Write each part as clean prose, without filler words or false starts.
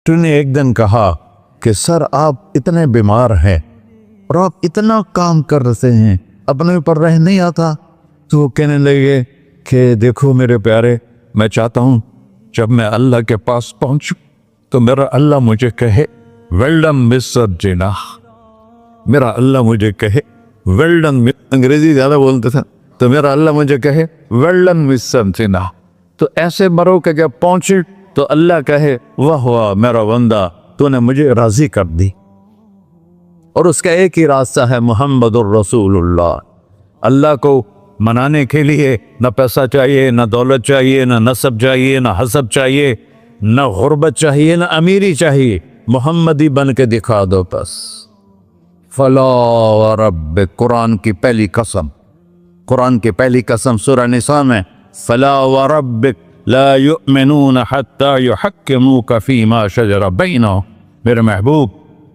Doctor نے ایک دن کہا کہ سر آپ اتنے بیمار ہیں اور آپ اتنا کام کر رہے ہیں، اپنے اوپر رہ نہیں آتا؟ تو وہ کہنے لگے کہ دیکھو میرے پیارے، میں چاہتا ہوں جب میں اللہ کے پاس پہنچوں تو میرا اللہ مجھے کہے ویل ڈن مسٹر جناح، میرا اللہ مجھے کہے ویل ڈن، انگریزی زیادہ بولتے تھے، تو میرا اللہ مجھے کہے ویل ڈن مسٹر جناح۔ تو ایسے مرو کہ جب پہنچے تو اللہ کہے واہ واہ میرا بندہ، تو نے مجھے راضی کر دی۔ اور اس کا ایک ہی راستہ ہے محمد الرسول اللہ۔ اللہ کو منانے کے لیے نہ پیسہ چاہیے، نہ دولت چاہیے، نہ نسب چاہیے، نہ حسب چاہیے، نہ غربت چاہیے، نہ امیری چاہیے، محمدی بن کے دکھا دو بس۔ فلا وربک، قرآن کی پہلی قسم، قرآن کی پہلی قسم سورہ نساء میں، فلا وربک لا یؤمنون حتی یحکموک فیما شجر بینہم۔ میرے محبوب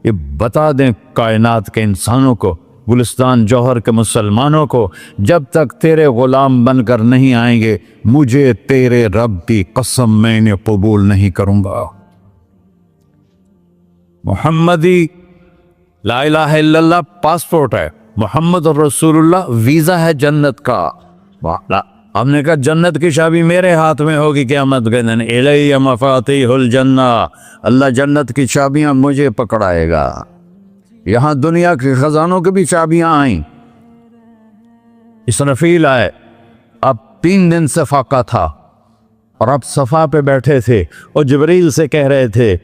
یہ بتا دیں کائنات کے انسانوں کو، گلستان جوہر کے مسلمانوں کو، جب تک تیرے غلام بن کر نہیں آئیں گے مجھے تیرے رب کی قسم میں انہیں قبول نہیں کروں گا۔ محمدی لا الہ الا اللہ پاسپورٹ ہے، محمد رسول اللہ ویزا ہے جنت کا۔ ہم نے کہا جنت کی چابی میرے ہاتھ میں ہوگی قیامت کے دن، الی مفاتیح الجنہ، اللہ جنت کی چابیاں مجھے پکڑائے گا۔ یہاں دنیا کے خزانوں کی بھی چابیاں آئیں۔ اسرافیل آئے، اب 3 دن سے فاقہ تھا اور اب صفا پہ بیٹھے تھے اور جبریل سے کہہ رہے تھے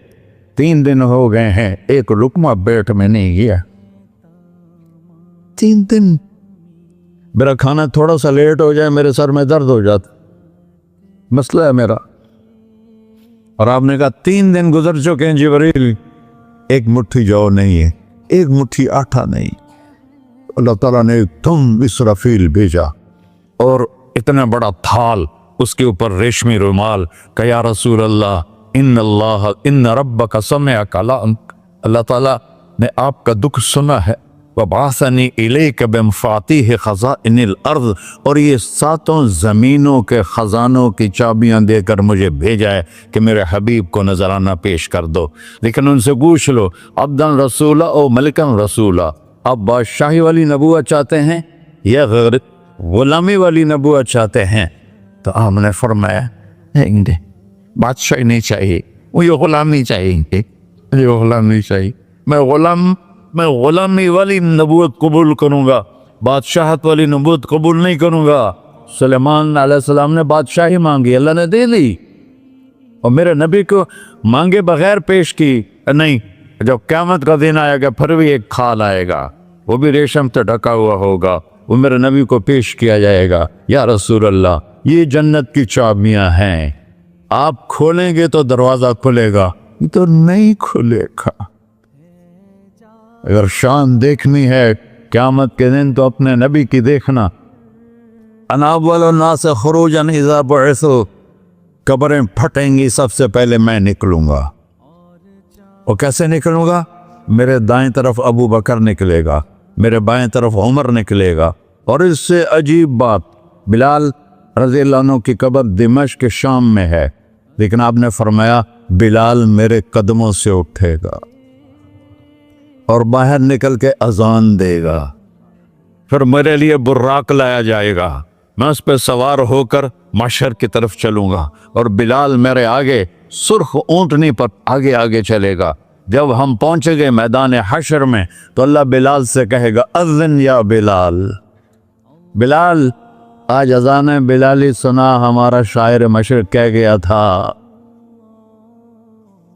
3 دن ہو گئے ہیں ایک لقمہ پیٹ میں نہیں گیا۔ 3 دن میرا کھانا تھوڑا سا لیٹ ہو جائے میرے سر میں درد ہو جاتا، مسئلہ ہے میرا۔ اور آپ نے کہا 3 دن گزر چکے ہیں جبریل، ایک مٹھی جو نہیں ہے، ایک مٹھی آٹا نہیں۔ اللہ تعالیٰ نے تم اسرافیل بھیجا اور اتنا بڑا تھال، اس کے اوپر ریشمی رومال، کہ یا رسول اللہ ان ربک سمع کلامک، اللہ تعالیٰ نے آپ کا دکھ سنا ہے، وَبَعَثَنِي إِلَيْكَ بِمَفَاتِيحِ خَزَائِنِ الْأَرْضِ، اور یہ 7 زمینوں کے خزانوں کی چابیاں دے کر مجھے بھیجا ہے کہ میرے حبیب کو نذرانہ پیش کر دو۔ لیکن ان سے پوچھ لو عبدًا رسولہ او ملکن رسولہ، آپ بادشاہی والی نبوت چاہتے ہیں یا غیر غلامی والی نبوت چاہتے ہیں؟ تو آپ نے فرمایا نہیں، بادشاہی نہیں چاہیے، مجھے غلامی چاہیے، مجھے غلامی چاہیے، میں غلامی والی نبوت قبول کروں گا، بادشاہت والی نبوت قبول نہیں کروں گا۔ سلیمان علیہ السلام نے بادشاہی مانگی، اللہ نے دے دی، اور میرے نبی کو مانگے بغیر پیش کی نہیں۔ جب قیامت کا دن آئے گا پھر بھی ایک کھال آئے گا، وہ بھی ریشم سے ڈھکا ہوا ہوگا، وہ میرے نبی کو پیش کیا جائے گا، یا رسول اللہ یہ جنت کی چابیاں ہیں، آپ کھولیں گے تو دروازہ کھلے گا، یہ تو نہیں کھلے گا۔ اگر شان دیکھنی ہے قیامت کے دن تو اپنے نبی کی دیکھنا۔ انا اول الناس خروجا اذا بعثوا، قبریں پھٹیں گی سب سے پہلے میں نکلوں گا۔ اور کیسے نکلوں گا؟ میرے دائیں طرف ابو بکر نکلے گا، میرے بائیں طرف عمر نکلے گا، اور اس سے عجیب بات، بلال رضی اللہ عنہ کی قبر دمشق کے شام میں ہے، لیکن آپ نے فرمایا بلال میرے قدموں سے اٹھے گا اور باہر نکل کے اذان دے گا، پھر میرے لیے براق لایا جائے گا، میں اس پہ سوار ہو کر محشر کی طرف چلوں گا، اور بلال میرے آگے سرخ اونٹنی پر آگے آگے چلے گا۔ جب ہم پہنچے گے میدان حشر میں تو اللہ بلال سے کہے گا اذن یا بلال۔ بلال، آج اذان بلالی سنا، ہمارا شاعر مشرق کہہ گیا تھا،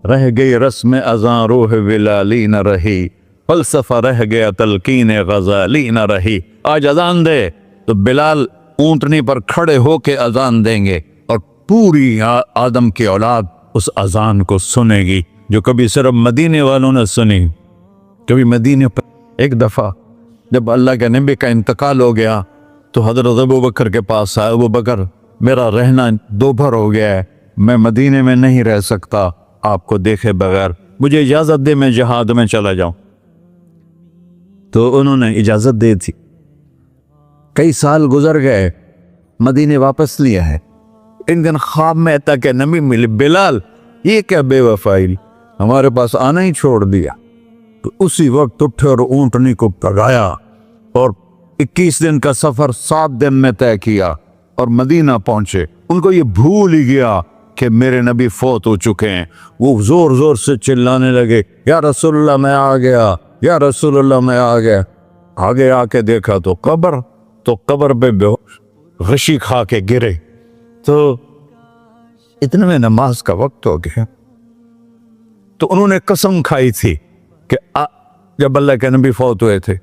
رہ گئی رسم اذان روح بلالی نہ رہی، فلسفہ رہ گیا تلقین غزالی نہ رہی۔ آج اذان دے تو بلال اونٹنی پر کھڑے ہو کے اذان دیں گے، اور پوری آدم کی اولاد اس اذان کو سنے گی، جو کبھی صرف مدینے والوں نے سنی۔ کبھی مدینے پر ایک دفعہ جب اللہ کے نبی کا انتقال ہو گیا تو حضرت ابو بکر کے پاس آئے، ابو بکر میرا رہنا دوپہر ہو گیا ہے، میں مدینے میں نہیں رہ سکتا آپ کو دیکھے بغیر، مجھے اجازت دے میں جہاد میں چلا جاؤں۔ تو انہوں نے اجازت دے تھی۔ کئی سال گزر گئے، مدینے واپس لیا ہے، ایک دن خواب میں تک نبی ملے، بلال یہ کیا بے وفائی، ہمارے پاس آنا ہی چھوڑ دیا۔ تو اسی وقت اٹھے اور اونٹنی کو پگایا اور 21 دن کا سفر 7 دن میں طے کیا اور مدینہ پہنچے۔ ان کو یہ بھول ہی گیا کہ میرے نبی فوت ہو چکے ہیں۔ وہ زور زور سے چلانے لگے، یا رسول اللہ میں آ گیا، یا رسول اللہ میں آ گیا۔ آگے آ کے دیکھا تو قبر پہ غشی کھا کے گرے۔ تو اتنے میں نماز کا وقت ہو گیا۔ تو انہوں نے قسم کھائی تھی کہ جب اللہ کے نبی فوت ہوئے تھے